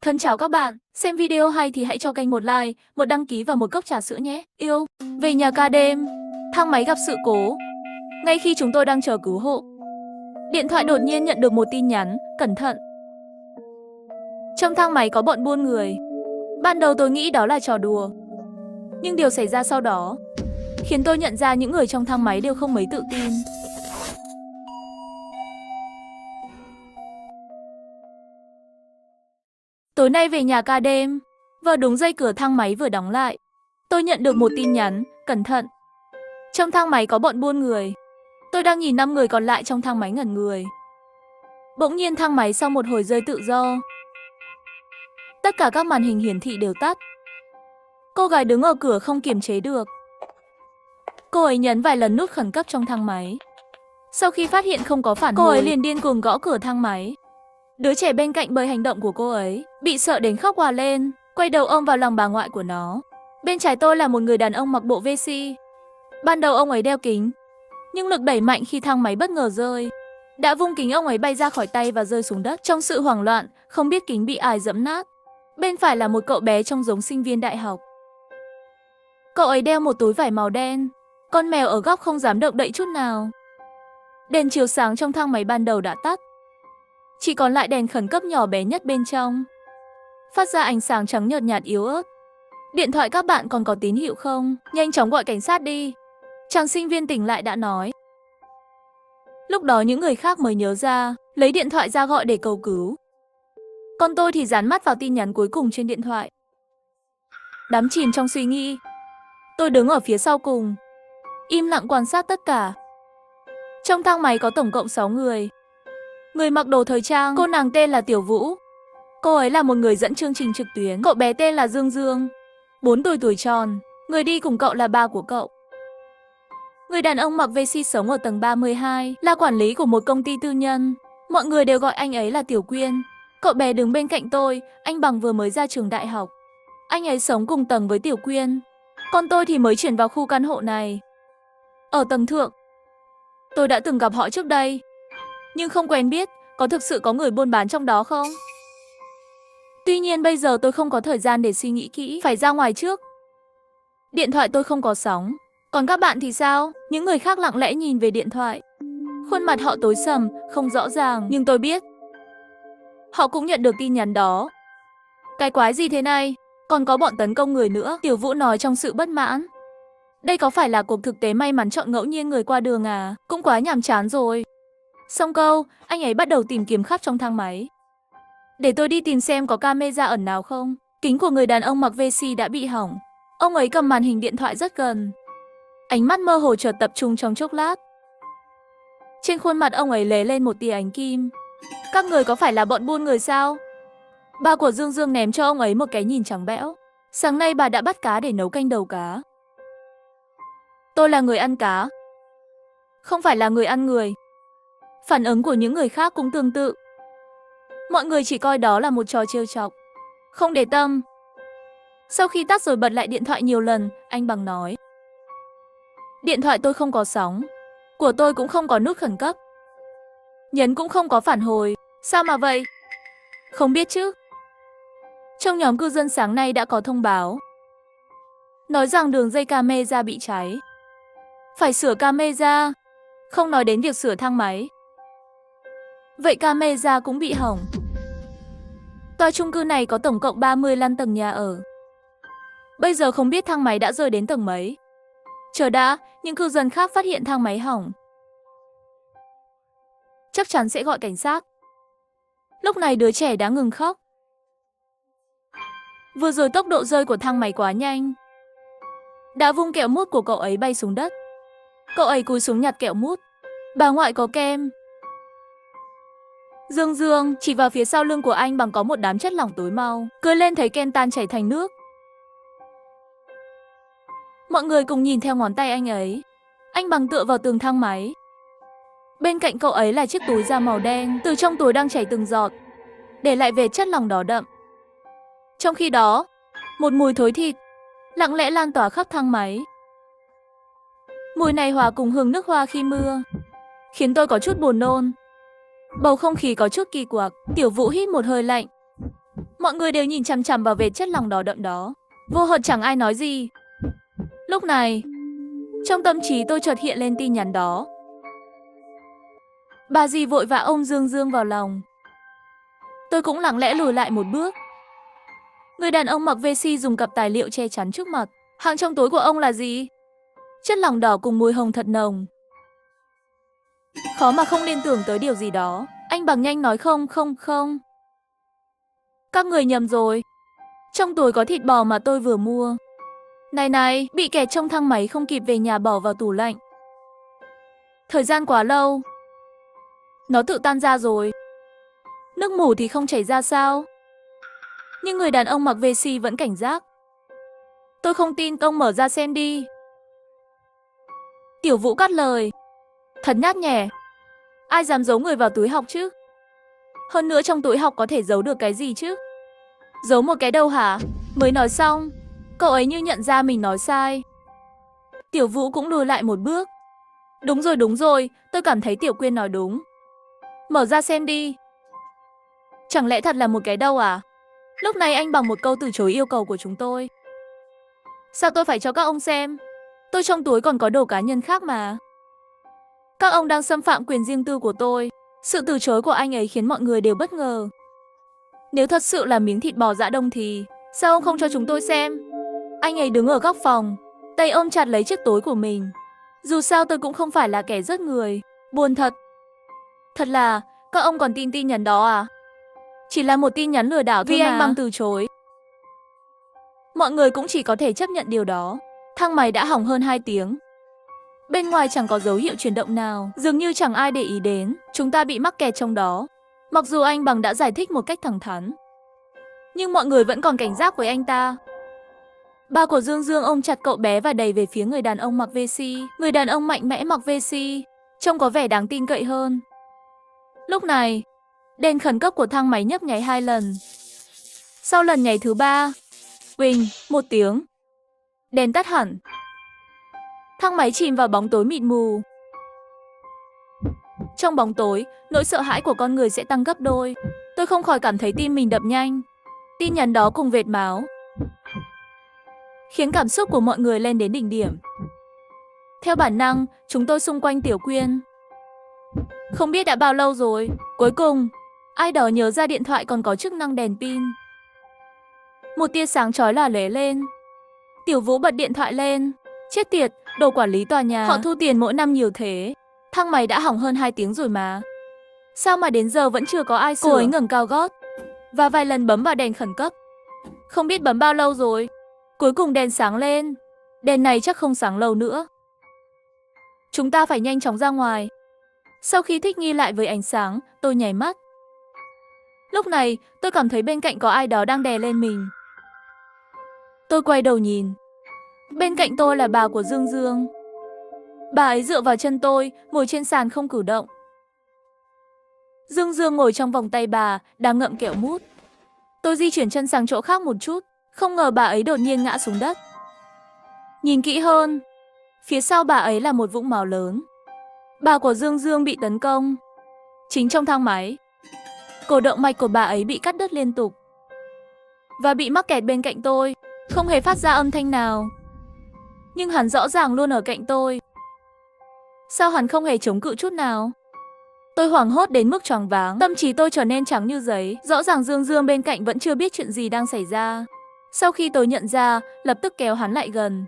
Thân chào các bạn, xem video hay thì hãy cho kênh một like, một đăng ký và một cốc trà sữa nhé. Yêu. Về nhà ca đêm, thang máy gặp sự cố. Ngay khi chúng tôi đang chờ cứu hộ, điện thoại đột nhiên nhận được một tin nhắn, cẩn thận. Trong thang máy có bọn buôn người. Ban đầu tôi nghĩ đó là trò đùa. Nhưng điều xảy ra sau đó khiến tôi nhận ra những người trong thang máy đều không mấy tự tin. Tối nay về nhà ca đêm, vừa đúng giây cửa thang máy vừa đóng lại, tôi nhận được một tin nhắn, cẩn thận. Trong thang máy có bọn buôn người. Tôi đang nhìn 5 người còn lại trong thang máy ngẩn người. Bỗng nhiên thang máy sau một hồi rơi tự do. Tất cả các màn hình hiển thị đều tắt. Cô gái đứng ở cửa không kiềm chế được. Cô ấy nhấn vài lần nút khẩn cấp trong thang máy. Sau khi phát hiện không có phản hồi, cô ấy liền điên cuồng gõ cửa thang máy. Đứa trẻ bên cạnh bởi hành động của cô ấy bị sợ đến khóc òa lên, quay đầu ôm vào lòng bà ngoại của nó. Bên trái tôi là một người đàn ông mặc bộ VC. Ban đầu ông ấy đeo kính, nhưng lực đẩy mạnh khi thang máy bất ngờ rơi đã vung kính ông ấy bay ra khỏi tay và rơi xuống đất. Trong sự hoảng loạn, không biết kính bị ai giẫm nát. Bên phải là một cậu bé trông giống sinh viên đại học. Cậu ấy đeo một túi vải màu đen. Con mèo ở góc không dám động đậy chút nào. Đèn chiếu sáng trong thang máy ban đầu đã tắt. Chỉ còn lại đèn khẩn cấp nhỏ bé nhất bên trong, phát ra ánh sáng trắng nhợt nhạt yếu ớt. Điện thoại các bạn còn có tín hiệu không? Nhanh chóng gọi cảnh sát đi. Chàng sinh viên tỉnh lại đã nói. Lúc đó những người khác mới nhớ ra, lấy điện thoại ra gọi để cầu cứu. Còn tôi thì dán mắt vào tin nhắn cuối cùng trên điện thoại. Đắm chìm trong suy nghĩ, tôi đứng ở phía sau cùng, im lặng quan sát tất cả. Trong thang máy có tổng cộng 6 người. Người mặc đồ thời trang, cô nàng tên là Tiểu Vũ. Cô ấy là một người dẫn chương trình trực tuyến. Cậu bé tên là Dương Dương, 4 tuổi tròn. Người đi cùng cậu là ba của cậu. Người đàn ông mặc VC sống ở tầng 32, là quản lý của một công ty tư nhân. Mọi người đều gọi anh ấy là Tiểu Quyên. Cậu bé đứng bên cạnh tôi, anh Bằng vừa mới ra trường đại học. Anh ấy sống cùng tầng với Tiểu Quyên. Còn tôi thì mới chuyển vào khu căn hộ này. Ở tầng thượng, tôi đã từng gặp họ trước đây, nhưng không quen biết có thực sự có người buôn bán trong đó không. Tuy nhiên bây giờ tôi không có thời gian để suy nghĩ kỹ, phải ra ngoài trước. Điện thoại tôi không có sóng. Còn các bạn thì sao? Những người khác lặng lẽ nhìn về điện thoại. Khuôn mặt họ tối sầm, không rõ ràng, nhưng tôi biết họ cũng nhận được tin nhắn đó. Cái quái gì thế này? Còn có bọn tấn công người nữa, Tiểu Vũ nói trong sự bất mãn. Đây có phải là cuộc thực tế may mắn chọn ngẫu nhiên người qua đường à? Cũng quá nhàm chán rồi. Xong câu, anh ấy bắt đầu tìm kiếm khắp trong thang máy. Để tôi đi tìm xem có camera ẩn nào không. Kính của người đàn ông mặc VC đã bị hỏng. Ông ấy cầm màn hình điện thoại rất gần. Ánh mắt mơ hồ chợt tập trung trong chốc lát. Trên khuôn mặt ông ấy lóe lên một tia ánh kim. Các người có phải là bọn buôn người sao? Ba của Dương Dương ném cho ông ấy một cái nhìn trắng bẽo. Sáng nay bà đã bắt cá để nấu canh đầu cá. Tôi là người ăn cá, không phải là người ăn người. Phản ứng của những người khác cũng tương tự. Mọi người chỉ coi đó là một trò trêu chọc, không để tâm. Sau khi tắt rồi bật lại điện thoại nhiều lần, anh Bằng nói. Điện thoại tôi không có sóng, của tôi cũng không có nút khẩn cấp. Nhấn cũng không có phản hồi. Sao mà vậy? Không biết chứ. Trong nhóm cư dân sáng nay đã có thông báo, nói rằng đường dây camera bị cháy. Phải sửa camera, không nói đến việc sửa thang máy. Vậy camera cũng bị hỏng. Tòa chung cư này có tổng cộng 35 tầng nhà ở. Bây giờ không biết thang máy đã rơi đến tầng mấy. Chờ đã, những cư dân khác phát hiện thang máy hỏng, chắc chắn sẽ gọi cảnh sát. Lúc này đứa trẻ đã ngừng khóc. Vừa rồi tốc độ rơi của thang máy quá nhanh, đã vung kẹo mút của cậu ấy bay xuống đất. Cậu ấy cúi xuống nhặt kẹo mút. Bà ngoại có kem. Dương Dương chỉ vào phía sau lưng của anh Bằng có một đám chất lỏng tối mau. Cười lên thấy kem tan chảy thành nước. Mọi người cùng nhìn theo ngón tay anh ấy. Anh Bằng tựa vào tường thang máy. Bên cạnh cậu ấy là chiếc túi da màu đen. Từ trong túi đang chảy từng giọt, để lại vệt chất lỏng đỏ đậm. Trong khi đó, một mùi thối thịt lặng lẽ lan tỏa khắp thang máy. Mùi này hòa cùng hương nước hoa khi mưa, khiến tôi có chút buồn nôn. Bầu không khí có chút kỳ quặc. Tiểu Vũ hít một hơi lạnh. Mọi người đều nhìn chằm chằm vào vệt chất lỏng đỏ đậm đó. Vô hận chẳng ai nói gì. Lúc này, trong tâm trí tôi chợt hiện lên tin nhắn đó. Bà dì vội vã ôm Dương Dương vào lòng. Tôi cũng lặng lẽ lùi lại một bước. Người đàn ông mặc vest dùng cặp tài liệu che chắn trước mặt. Hàng trong túi của ông là gì? Chất lỏng đỏ cùng mùi hồng thật nồng. Khó mà không liên tưởng tới điều gì đó. Anh Bằng nhanh nói không. Các người nhầm rồi. Trong túi có thịt bò mà tôi vừa mua. Này, bị kẹt trong thang máy không kịp về nhà bỏ vào tủ lạnh. Thời gian quá lâu. Nó tự tan ra rồi. Nước mủ thì không chảy ra sao? Nhưng người đàn ông mặc vest vẫn cảnh giác. Tôi không tin, ông mở ra xem đi. Tiểu Vũ cắt lời. Thật nhát nhẻ. Ai dám giấu người vào túi học chứ? Hơn nữa trong túi học có thể giấu được cái gì chứ? Giấu một cái đâu hả? Mới nói xong, cậu ấy như nhận ra mình nói sai. Tiểu Vũ cũng lùi lại một bước. Đúng rồi, tôi cảm thấy Tiểu Quyên nói đúng. Mở ra xem đi. Chẳng lẽ thật là một cái đâu à? Lúc này anh Bằng một câu từ chối yêu cầu của chúng tôi. Sao tôi phải cho các ông xem? Tôi trong túi còn có đồ cá nhân khác mà. Các ông đang xâm phạm quyền riêng tư của tôi. Sự từ chối của anh ấy khiến mọi người đều bất ngờ. Nếu thật sự là miếng thịt bò giã đông thì sao ông không cho chúng tôi xem? Anh ấy đứng ở góc phòng, tay ôm chặt lấy chiếc túi của mình. Dù sao tôi cũng không phải là kẻ giết người. Buồn thật. Thật là, các ông còn tin nhắn đó à? Chỉ là một tin nhắn lừa đảo thôi mà. Vì anh Bằng từ chối. Mọi người cũng chỉ có thể chấp nhận điều đó. Thang máy đã hỏng hơn 2 tiếng. Bên ngoài chẳng có dấu hiệu chuyển động nào, dường như chẳng ai để ý đến. Chúng ta bị mắc kẹt trong đó. Mặc dù anh Bằng đã giải thích một cách thẳng thắn, nhưng mọi người vẫn còn cảnh giác với anh ta. Ba của Dương Dương ôm chặt cậu bé và đẩy về phía người đàn ông mặc vest. Người đàn ông mạnh mẽ mặc vest trông có vẻ đáng tin cậy hơn. Lúc này, đèn khẩn cấp của thang máy nhấp nháy 2 lần. Sau lần nháy thứ 3, Quỳnh, một tiếng, đèn tắt hẳn. Thang máy chìm vào bóng tối mịt mù. Trong bóng tối, nỗi sợ hãi của con người sẽ tăng gấp đôi. Tôi không khỏi cảm thấy tim mình đập nhanh. Tin nhắn đó cùng vệt máu khiến cảm xúc của mọi người lên đến đỉnh điểm. Theo bản năng, chúng tôi xung quanh Tiểu Quyên. Không biết đã bao lâu rồi, cuối cùng, ai đó nhớ ra điện thoại còn có chức năng đèn pin. Một tia sáng chói lòa lóe lên. Tiểu Vũ bật điện thoại lên. Chết tiệt, đồ quản lý tòa nhà. Họ thu tiền mỗi năm nhiều thế. Thang máy đã hỏng hơn 2 tiếng rồi mà. Sao mà đến giờ vẫn chưa có ai sửa? Cô ấy ngẩng cao gót và vài lần bấm vào đèn khẩn cấp. Không biết bấm bao lâu rồi. Cuối cùng đèn sáng lên. Đèn này chắc không sáng lâu nữa. Chúng ta phải nhanh chóng ra ngoài. Sau khi thích nghi lại với ánh sáng, tôi nháy mắt. Lúc này, tôi cảm thấy bên cạnh có ai đó đang đè lên mình. Tôi quay đầu nhìn. Bên cạnh tôi là bà của Dương Dương. Bà ấy dựa vào chân tôi, ngồi trên sàn không cử động. Dương Dương ngồi trong vòng tay bà, đang ngậm kẹo mút. Tôi di chuyển chân sang chỗ khác một chút, không ngờ bà ấy đột nhiên ngã xuống đất. Nhìn kỹ hơn, phía sau bà ấy là một vũng máu lớn. Bà của Dương Dương bị tấn công. Chính trong thang máy, cổ động mạch của bà ấy bị cắt đứt liên tục và bị mắc kẹt bên cạnh tôi, không hề phát ra âm thanh nào. Nhưng hắn rõ ràng luôn ở cạnh tôi. Sao hắn không hề chống cự chút nào? Tôi hoảng hốt đến mức choáng váng, tâm trí tôi trở nên trắng như giấy. Rõ ràng Dương Dương bên cạnh vẫn chưa biết chuyện gì đang xảy ra. Sau khi tôi nhận ra, lập tức kéo hắn lại gần.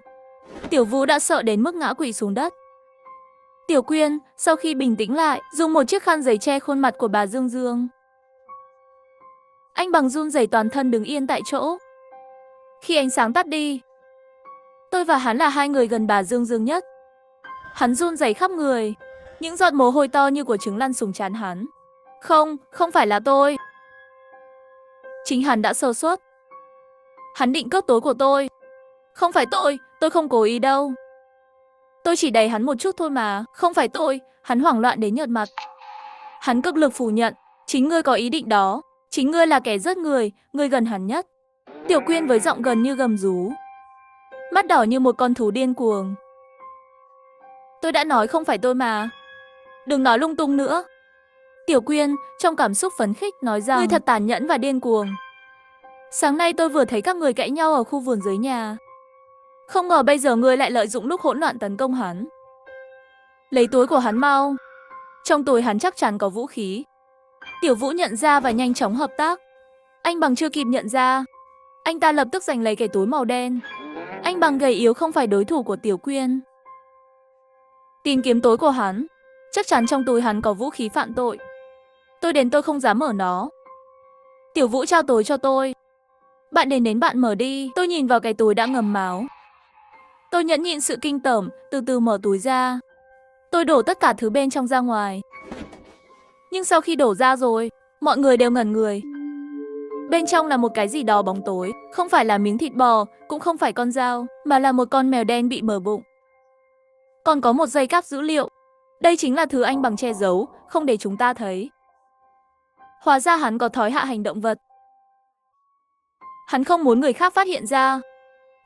Tiểu Vũ đã sợ đến mức ngã quỵ xuống đất. Tiểu Quyên, sau khi bình tĩnh lại, dùng một chiếc khăn giấy che khuôn mặt của bà Dương Dương. Anh Bằng run rẩy toàn thân đứng yên tại chỗ. Khi ánh sáng tắt đi, tôi và hắn là hai người gần bà Dương Dương nhất. Hắn run rẩy khắp người, những giọt mồ hôi to như của trứng lăn xuống trán hắn. Không phải là tôi. Chính hắn đã sơ suất. Hắn định cướp túi của tôi. Không phải tôi không cố ý đâu. Tôi chỉ đẩy hắn một chút thôi mà. Không phải tôi. Hắn hoảng loạn đến nhợt mặt. Hắn cực lực phủ nhận. Chính ngươi có ý định đó. Chính ngươi là kẻ giết người, ngươi gần hắn nhất. Tiểu Quyên với giọng gần như gầm rú, mắt đỏ như một con thú điên cuồng. Tôi đã nói không phải tôi mà. Đừng nói lung tung nữa. Tiểu Quyên trong cảm xúc phấn khích nói rằng ngươi thật tàn nhẫn và điên cuồng. Sáng nay tôi vừa thấy các người cãi nhau ở khu vườn dưới nhà. Không ngờ bây giờ ngươi lại lợi dụng lúc hỗn loạn tấn công hắn. Lấy túi của hắn mau. Trong túi hắn chắc chắn có vũ khí. Tiểu Vũ nhận ra và nhanh chóng hợp tác. Anh Bằng chưa kịp nhận ra, anh ta lập tức giành lấy cái túi màu đen. Anh Bằng gầy yếu không phải đối thủ của Tiểu Quyên. Tìm kiếm túi của hắn. Chắc chắn trong túi hắn có vũ khí phạm tội. Tôi đến tôi không dám mở nó. Tiểu Vũ trao túi cho tôi. Bạn đến bạn mở đi. Tôi nhìn vào cái túi đã ngầm máu. Tôi nhẫn nhịn sự kinh tởm, từ từ mở túi ra. Tôi đổ tất cả thứ bên trong ra ngoài. Nhưng sau khi đổ ra rồi, mọi người đều ngẩn người. Bên trong là một cái gì đó bóng tối, không phải là miếng thịt bò, cũng không phải con dao, mà là một con mèo đen bị mở bụng. Còn có một dây cáp dữ liệu. Đây chính là thứ anh Bằng che giấu, không để chúng ta thấy. Hóa ra hắn có thói hạ hành động vật. Hắn không muốn người khác phát hiện ra.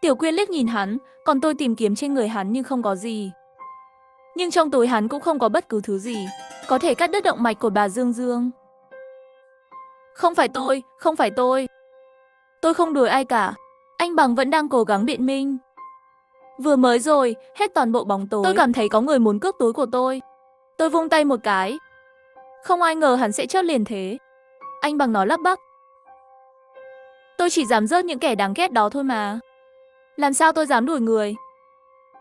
Tiểu Quyên liếc nhìn hắn, còn tôi tìm kiếm trên người hắn nhưng không có gì. Nhưng trong túi hắn cũng không có bất cứ thứ gì có thể cắt đứt động mạch của bà Dương Dương. Không phải tôi, không phải tôi. Tôi không đuổi ai cả. Anh Bằng vẫn đang cố gắng biện minh. Vừa mới rồi, hết toàn bộ bóng tối, tôi cảm thấy có người muốn cướp túi của tôi. Tôi vung tay một cái. Không ai ngờ hắn sẽ chớp liền thế. Anh Bằng nói lắp bắp. Tôi chỉ dám rớt những kẻ đáng ghét đó thôi mà. Làm sao tôi dám đuổi người?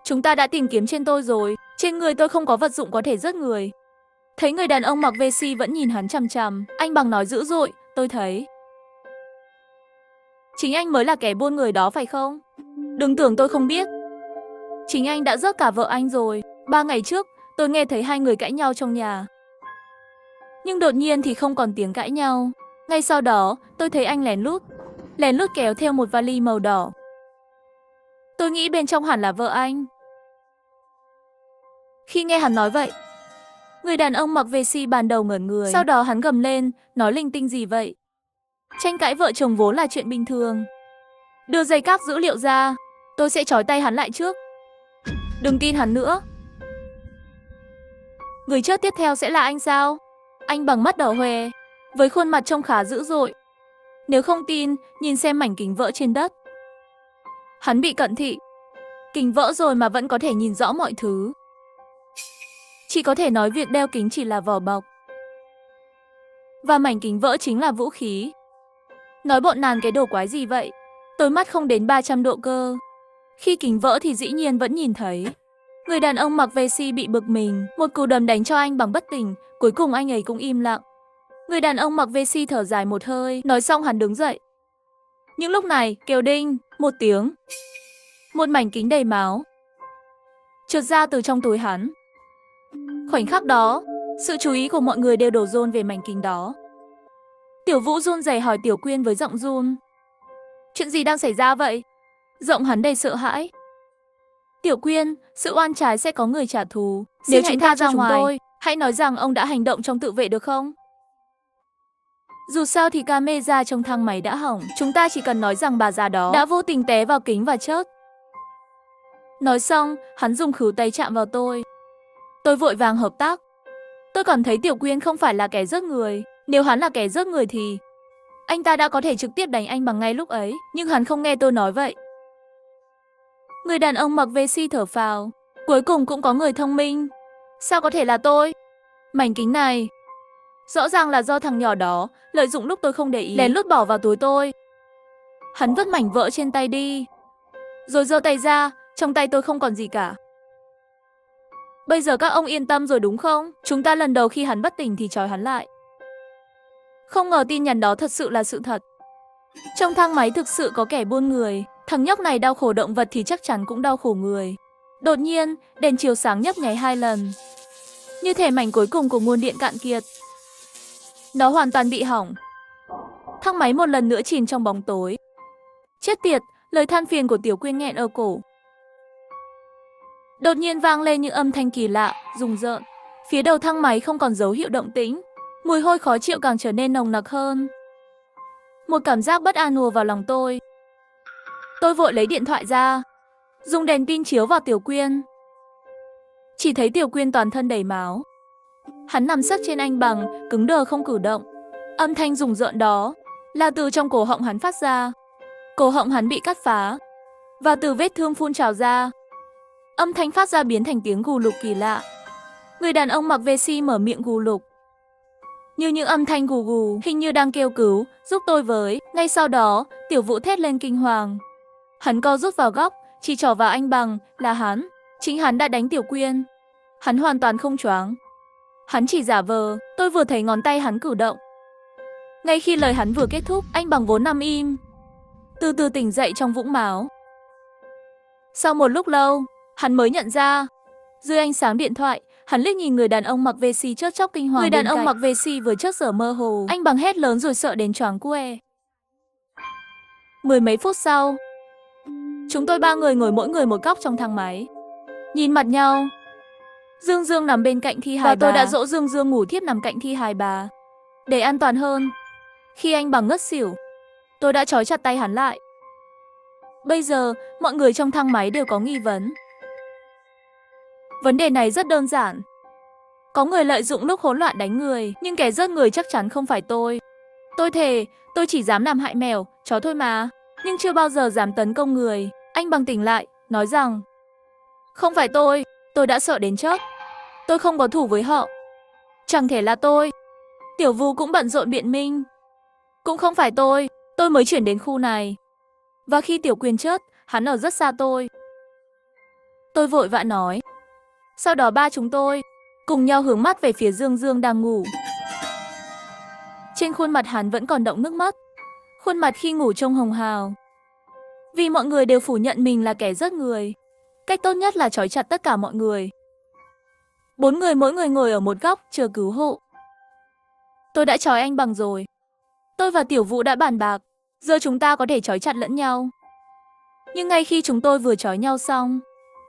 Chúng ta đã tìm kiếm trên tôi rồi. Trên người tôi không có vật dụng có thể rớt người. Thấy người đàn ông mặc vest vẫn nhìn hắn chằm chằm. Anh Bằng nói dữ dội, tôi thấy. Chính anh mới là kẻ buôn người đó phải không? Đừng tưởng tôi không biết. Chính anh đã rớt cả vợ anh rồi. 3 ngày trước, tôi nghe thấy hai người cãi nhau trong nhà. Nhưng đột nhiên thì không còn tiếng cãi nhau. Ngay sau đó, tôi thấy anh lén lút kéo theo một vali màu đỏ. Tôi nghĩ bên trong hẳn là vợ anh. Khi nghe hắn nói vậy, người đàn ông mặc vest ban đầu ngẩn người. Sau đó hắn gầm lên, nói linh tinh gì vậy? Tranh cãi vợ chồng vốn là chuyện bình thường. Đưa dây cáp dữ liệu ra, tôi sẽ trói tay hắn lại trước. Đừng tin hắn nữa. Người chết tiếp theo sẽ là anh sao? Anh Bằng mắt đỏ hoe, với khuôn mặt trông khá dữ dội. Nếu không tin, nhìn xem mảnh kính vỡ trên đất. Hắn bị cận thị. Kính vỡ rồi mà vẫn có thể nhìn rõ mọi thứ. Chỉ có thể nói việc đeo kính chỉ là vỏ bọc. Và mảnh kính vỡ chính là vũ khí. Nói bộn nàn cái đồ quái gì vậy? Tôi mắt không đến 300 độ cơ. Khi kính vỡ thì dĩ nhiên vẫn nhìn thấy. Người đàn ông mặc vest bị bực mình. Một cú đấm đánh cho anh Bằng bất tỉnh. Cuối cùng anh ấy cũng im lặng. Người đàn ông mặc vest thở dài một hơi. Nói xong hắn đứng dậy. Những lúc này, kêu đinh, một tiếng. Một mảnh kính đầy máu trượt ra từ trong túi hắn. Khoảnh khắc đó, sự chú ý của mọi người đều đổ dồn về mảnh kính đó. Tiểu Vũ run rẩy hỏi Tiểu Quyên với giọng run. Chuyện gì đang xảy ra vậy? Giọng hắn đầy sợ hãi. Tiểu Quyên, sự oan trái sẽ có người trả thù. Nếu chúng ta ra ngoài, tôi, hãy nói rằng ông đã hành động trong tự vệ được không? Dù sao thì camera trong thang máy đã hỏng. Chúng ta chỉ cần nói rằng bà già đó đã vô tình té vào kính và chớt. Nói xong, hắn dùng khứu tay chạm vào tôi. Tôi vội vàng hợp tác. Tôi cảm thấy Tiểu Quyên không phải là kẻ giết người. Nếu hắn là kẻ giết người thì anh ta đã có thể trực tiếp đánh anh Bằng ngay lúc ấy. Nhưng hắn không nghe tôi nói vậy. Người đàn ông mặc vest thở phào. Cuối cùng cũng có người thông minh. Sao có thể là tôi? Mảnh kính này rõ ràng là do thằng nhỏ đó lợi dụng lúc tôi không để ý, lén lút bỏ vào túi tôi. Hắn vứt mảnh vỡ trên tay đi, rồi giơ tay ra. Trong tay tôi không còn gì cả. Bây giờ các ông yên tâm rồi đúng không? Chúng ta lần đầu khi hắn bất tỉnh thì trói hắn lại. Không ngờ tin nhắn đó thật sự là sự thật. Trong thang máy thực sự có kẻ buôn người. Thằng nhóc này đau khổ động vật thì chắc chắn cũng đau khổ người. Đột nhiên, đèn chiếu sáng nhấp nháy 2 lần. Như thể mảnh cuối cùng của nguồn điện cạn kiệt. Nó hoàn toàn bị hỏng. Thang máy một lần nữa chìm trong bóng tối. Chết tiệt, lời than phiền của Tiểu Quyên nghẹn ở cổ. Đột nhiên vang lên những âm thanh kỳ lạ, rùng rợn. Phía đầu thang máy không còn dấu hiệu động tĩnh. Mùi hôi khó chịu càng trở nên nồng nặc hơn. Một cảm giác bất an ùa vào lòng tôi. Tôi vội lấy điện thoại ra, dùng đèn pin chiếu vào Tiểu Quyên. Chỉ thấy Tiểu Quyên toàn thân đầy máu. Hắn nằm sấp trên anh Bằng, cứng đờ không cử động. Âm thanh rùng rợn đó là từ trong cổ họng hắn phát ra. Cổ họng hắn bị cắt phá, và từ vết thương phun trào ra. Âm thanh phát ra biến thành tiếng gù lục kỳ lạ. Người đàn ông mặc vest mở miệng gù lục. Như những âm thanh gù gù, hình như đang kêu cứu, giúp tôi với. Ngay sau đó, Tiểu Vũ thét lên kinh hoàng. Hắn co rút vào góc, chỉ trỏ vào anh Bằng, là hắn. Chính hắn đã đánh Tiểu Quyên. Hắn hoàn toàn không choáng. Hắn chỉ giả vờ, tôi vừa thấy ngón tay hắn cử động. Ngay khi lời hắn vừa kết thúc, anh Bằng vốn nằm im, từ từ tỉnh dậy trong vũng máu. Sau một lúc lâu, hắn mới nhận ra. Dưới ánh sáng điện thoại, hắn liếc nhìn người đàn ông mặc vest chớp chốc kinh hoàng. Người đàn ông mặc vest vừa chớp giờ mơ hồ. Anh Bằng hét lớn rồi sợ đến choáng quue. Mười mấy phút sau, chúng tôi ba người ngồi mỗi người một góc trong thang máy, nhìn mặt nhau. Dương Dương nằm bên cạnh thi hài bà. Tôi đã dỗ Dương Dương ngủ thiếp nằm cạnh thi hài bà. Để an toàn hơn, khi anh Bằng ngất xỉu, tôi đã trói chặt tay hắn lại. Bây giờ, mọi người trong thang máy đều có nghi vấn. Vấn đề này rất đơn giản. Có người lợi dụng lúc hỗn loạn đánh người, nhưng kẻ giết người chắc chắn không phải tôi. Tôi thề, tôi chỉ dám làm hại mèo, chó thôi mà, nhưng chưa bao giờ dám tấn công người. Anh Bằng tỉnh lại, nói rằng không phải tôi đã sợ đến chết. Tôi không có thủ với họ. Chẳng thể là tôi. Tiểu Vũ cũng bận rộn biện minh. Cũng không phải tôi mới chuyển đến khu này. Và khi Tiểu Quyên chết, hắn ở rất xa tôi. Tôi vội vã nói. Sau đó ba chúng tôi cùng nhau hướng mắt về phía Dương Dương đang ngủ. Trên khuôn mặt hắn vẫn còn đọng nước mắt. Khuôn mặt khi ngủ trông hồng hào. Vì mọi người đều phủ nhận mình là kẻ giết người, cách tốt nhất là trói chặt tất cả mọi người. 4 người mỗi người ngồi ở một góc chờ cứu hộ. Tôi đã trói anh Bằng rồi. Tôi và Tiểu Vũ đã bàn bạc, giờ chúng ta có thể trói chặt lẫn nhau. Nhưng ngay khi chúng tôi vừa trói nhau xong,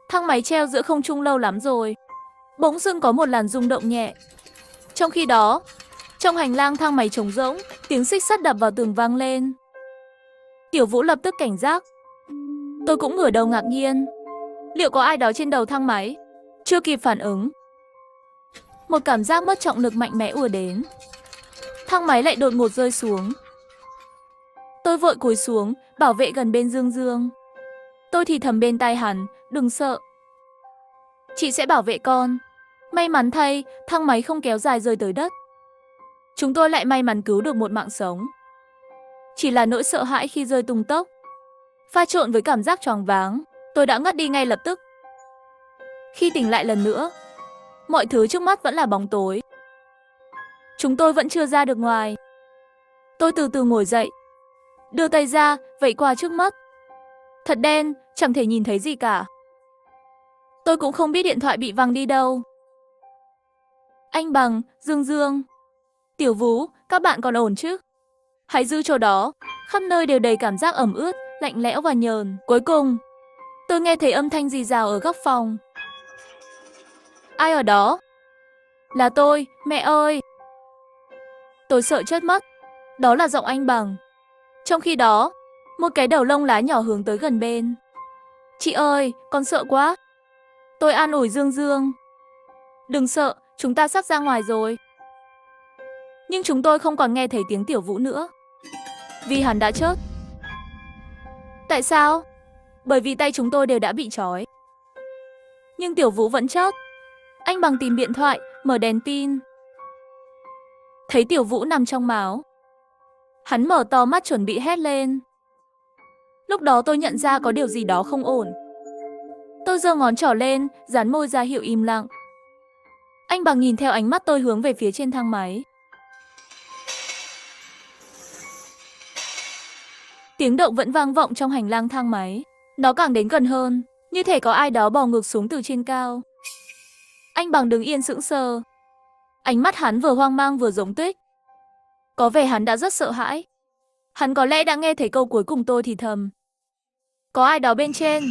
thang máy treo giữa không trung lâu lắm rồi, bỗng dưng có một làn rung động nhẹ. Trong khi đó, trong hành lang thang máy trống rỗng, tiếng xích sắt đập vào tường vang lên. Tiểu Vũ lập tức cảnh giác. Tôi cũng ngửa đầu ngạc nhiên. Liệu có ai đó trên đầu thang máy? Chưa kịp phản ứng, một cảm giác mất trọng lực mạnh mẽ ùa đến. Thang máy lại đột ngột rơi xuống. Tôi vội cúi xuống, bảo vệ gần bên Dương Dương. Tôi thì thầm bên tai hắn, đừng sợ. Chị sẽ bảo vệ con. May mắn thay, thang máy không kéo dài rơi tới đất. Chúng tôi lại may mắn cứu được một mạng sống. Chỉ là nỗi sợ hãi khi rơi tung tốc, pha trộn với cảm giác choáng váng, tôi đã ngất đi ngay lập tức. Khi tỉnh lại lần nữa, mọi thứ trước mắt vẫn là bóng tối. Chúng tôi vẫn chưa ra được ngoài. Tôi từ từ ngồi dậy, đưa tay ra, vẫy qua trước mắt. Thật đen, chẳng thể nhìn thấy gì cả. Tôi cũng không biết điện thoại bị văng đi đâu. Anh Bằng, Dương Dương, Tiểu Vũ, các bạn còn ổn chứ? Hãy giữ chỗ đó, khắp nơi đều đầy cảm giác ẩm ướt, lạnh lẽo và nhờn. Cuối cùng, tôi nghe thấy âm thanh rì rào ở góc phòng. Ai ở đó? Là tôi, mẹ ơi! Tôi sợ chết mất. Đó là giọng anh Bằng. Trong khi đó, một cái đầu lông lá nhỏ hướng tới gần bên. Chị ơi, con sợ quá. Tôi an ủi Dương Dương. Đừng sợ, chúng ta sắp ra ngoài rồi. Nhưng chúng tôi không còn nghe thấy tiếng Tiểu Vũ nữa, vì hắn đã chết. Tại sao? Bởi vì tay chúng tôi đều đã bị trói. Nhưng Tiểu Vũ vẫn chết. Anh Bằng tìm điện thoại, mở đèn pin. Thấy Tiểu Vũ nằm trong máu. Hắn mở to mắt chuẩn bị hét lên. Lúc đó tôi nhận ra có điều gì đó không ổn. Tôi giơ ngón trỏ lên, dán môi ra hiệu im lặng. Anh Bằng nhìn theo ánh mắt tôi hướng về phía trên thang máy. Tiếng động vẫn vang vọng trong hành lang thang máy. Nó càng đến gần hơn, như thể có ai đó bò ngược xuống từ trên cao. Anh Bằng đứng yên sững sờ. Ánh mắt hắn vừa hoang mang vừa giống tuyết. Có vẻ hắn đã rất sợ hãi. Hắn có lẽ đã nghe thấy câu cuối cùng tôi thì thầm. Có ai đó bên trên.